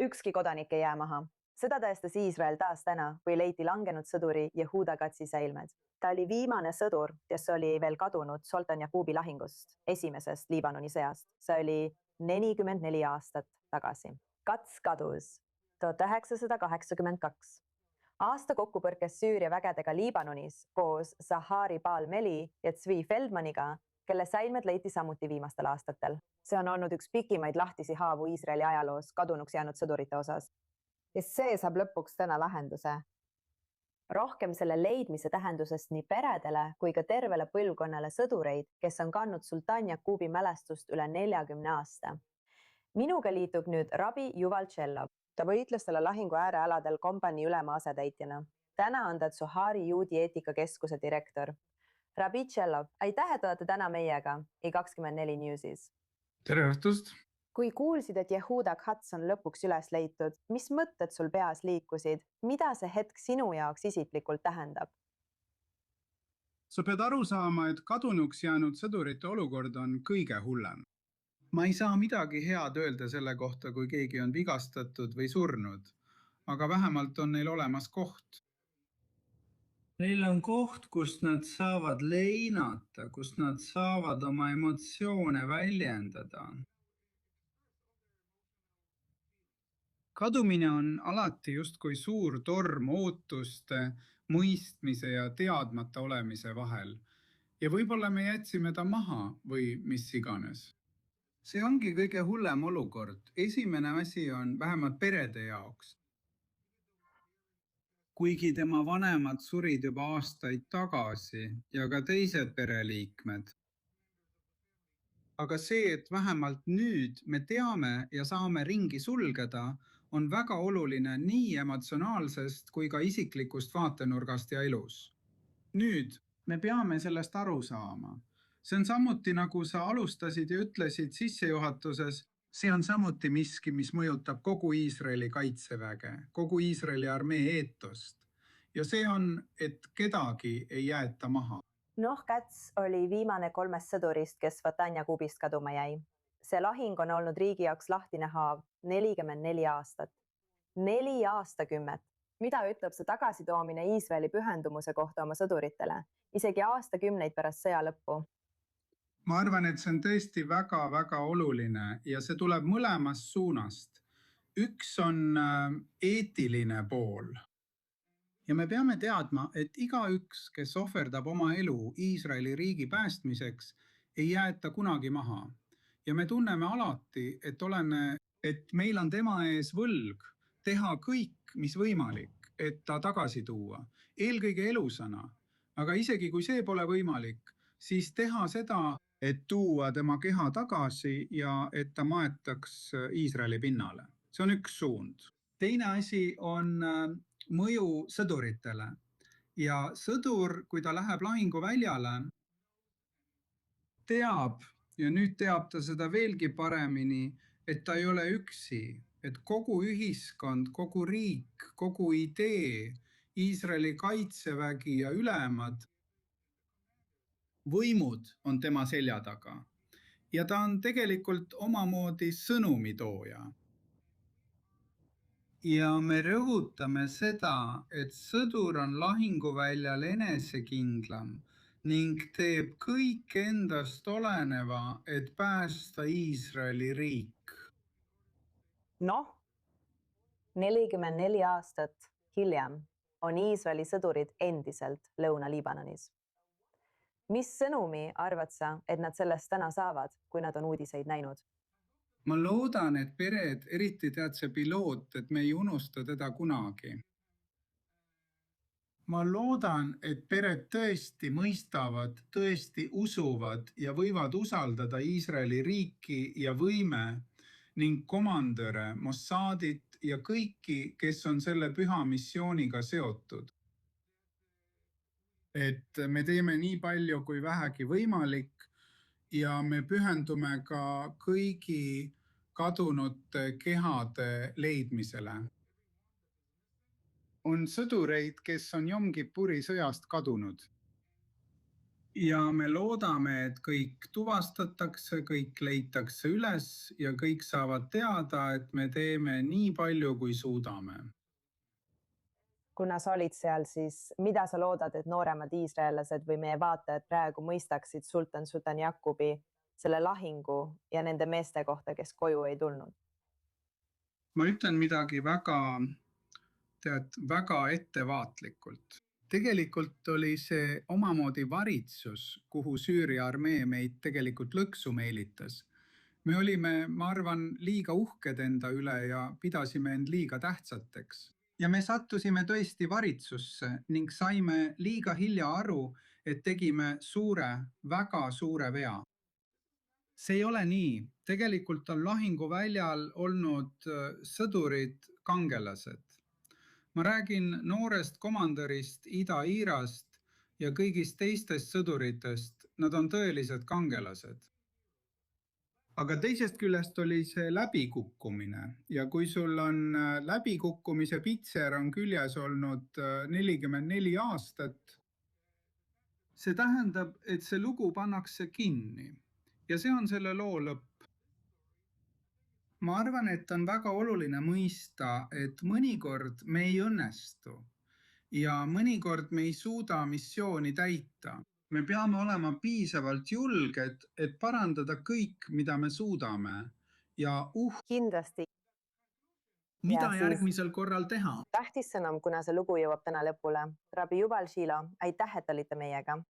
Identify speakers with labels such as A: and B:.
A: Ükski kodanik ei jää maha. Seda tõestas Iisrael taas täna, kui leiti langenud sõduri Jehuda Katsi säilmed. Ta oli viimane sõdur, kes oli veel kadunud Soltan Jakubi lahingust, esimesest Liibanoni sõjast. See oli 44 aastat tagasi. Kats kadus 1982. Aasta kokkupõrkes Süüria vägedega Liibanonis koos Zahari Baal-Meli ja Zvi Feldmaniga, kelle säilmed leiti samuti viimastel aastatel. See on olnud üks pikimaid lahtisi haavu Iisraeli ajaloos kadunuks jäänud sõdurite osas. Ja see saab lõpuks täna lahenduse. Rohkem selle leidmise tähendusest nii peredele kui ka tervele põlvkonnale sõdureid, kes on kandnud Sultan Jakubi mälestust üle 40 aasta. Minuga liitub nüüd rabi Yuval Tšellov. Ta võitles selle lahingu äärealadel kompanii ülema asetäitjana. Täna on ta Tsohari juudi eetikakeskuse direktor. Rabi Tšellov, aitäh, et olete täna meiega I24 Newsis.
B: Tere õhtust!
A: Kui kuulsid, et Jehuda Kats on lõpuks üles leitud, mis mõtted sul peas liikusid? Mida see hetk sinu jaoks isiklikult tähendab?
B: Sa pead aru saama, et kadunuks jäänud sõdurite olukord on kõige hullem. Ma ei saa midagi head öelda selle kohta, kui keegi on vigastatud või surnud, aga vähemalt on neil olemas koht. Neil on koht, kust nad saavad leinata, kust nad saavad oma emotsioone väljendada. Kadumine on alati justkui suur torm ootuste, mõistmise ja teadmata olemise vahel. Ja võib-olla me jätsime ta maha või mis iganes. See ongi kõige hullem olukord. Esimene asi on vähemalt perede jaoks. Kuigi tema vanemad surid juba aastaid tagasi ja ka teised pereliikmed. Aga see, et vähemalt nüüd me teame ja saame ringi sulgeda, on väga oluline nii emotsionaalsest kui ka isiklikust vaatenurgast ja elus. Nüüd me peame sellest aru saama. See on samuti, nagu sa alustasid ja ütlesid sissejuhatuses, see on samuti miski, mis mõjutab kogu Iisraeli kaitseväge, kogu Iisraeli armee eetost. Ja see on, et kedagi ei jäeta maha.
A: Kats oli viimane 3 sõdurist, kes Sultan Jakubist kaduma jäi. See lahing on olnud riigi jaoks lahtine haav 44 aastat. 4 aastakümmet. Mida ütleb see tagasitoomine Iisraeli pühendumuse kohta oma sõduritele, isegi aastakümneid pärast sõja lõppu?
B: Ma arvan, et see on tõesti väga-väga oluline ja see tuleb mõlemast suunast. Üks on eetiline pool. Ja me peame teadma, et igaüks, kes ohverdab oma elu Iisraeli riigi päästmiseks, ei jäeta kunagi maha. Ja me tunneme alati, et meil on tema ees võlg teha kõik, mis võimalik, et ta tagasi tuua. Eelkõige elusana. Aga isegi kui see pole võimalik, siis teha seda, et tuua tema keha tagasi ja et ta maetaks Iisraeli pinnale. See on üks suund. Teine asi on mõju sõduritele. Ja sõdur, kui ta läheb lahinguväljale, teab, ja nüüd teab ta seda veelgi paremini, et ta ei ole üksi, et kogu ühiskond, kogu riik, kogu idee, Iisraeli kaitsevägi ja ülemad võimud on tema selja taga. Ja ta on tegelikult omamoodi sõnumitooja. Ja me rõhutame seda, et sõdur on lahinguväljal enesekindlam ning teeb kõik endast oleneva, et päästa Iisraeli riik.
A: 44 aastat hiljem on Iisraeli sõdurid endiselt Lõuna-Liibanonis. Mis sõnumi arvad sa, et nad sellest täna saavad, kui nad on uudiseid näinud?
B: Ma loodan, et pered, eriti tead see piloot, et me ei unusta teda kunagi. Ma loodan, et pered tõesti mõistavad, tõesti usuvad ja võivad usaldada Iisraeli riiki ja võime ning komandöre, Mossadit ja kõiki, kes on selle püha missiooniga seotud. Et me teeme nii palju kui vähegi võimalik ja me pühendume ka kõigi kadunute kehade leidmisele. On sõdureid, kes on Jom Kipuri sõjast kadunud. ja me loodame, et kõik tuvastatakse, kõik leitakse üles ja kõik saavad teada, et me teeme nii palju, kui suudame.
A: kuna sa olid seal, siis mida sa loodad, et nooremad iisraellased või meie vaatajad praegu mõistaksid sultan Sultaniakubi selle lahingu ja nende meeste kohta, kes koju ei tulnud?
B: Ma ütlen midagi väga ettevaatlikult. Tegelikult oli see omamoodi varitsus, kuhu Süüria armee meid tegelikult lõksu meelitas. Me olime, ma arvan, liiga uhked enda üle ja pidasime end liiga tähtsateks. Ja me sattusime tõesti varitsusse ning saime liiga hilja aru, et tegime väga suure vea. See ei ole nii. Tegelikult on lahinguväljal olnud sõdurid kangelased. Ma räägin noorest komandörist Ida-Irast ja kõigist teistest sõduritest. Nad on tõelised kangelased. Aga teisest küljest oli see läbikukkumine ja kui sul on läbikukkumise pitser on küljes olnud 44 aastat, see tähendab, et see lugu pannakse kinni ja see on selle loo lõpp. Ma arvan, et on väga oluline mõista, et mõnikord me ei õnnestu ja mõnikord me ei suuda missiooni täita. Me peame olema piisavalt julged, et parandada kõik, mida me suudame ja
A: kindlasti.
B: mida
A: Ja siis-
B: järgmisel korral teha.
A: tähtis sõnum, kuna see lugu jõuab täna lõpule. Rabbi Yuval Shilo, aitäh, et olite meiega.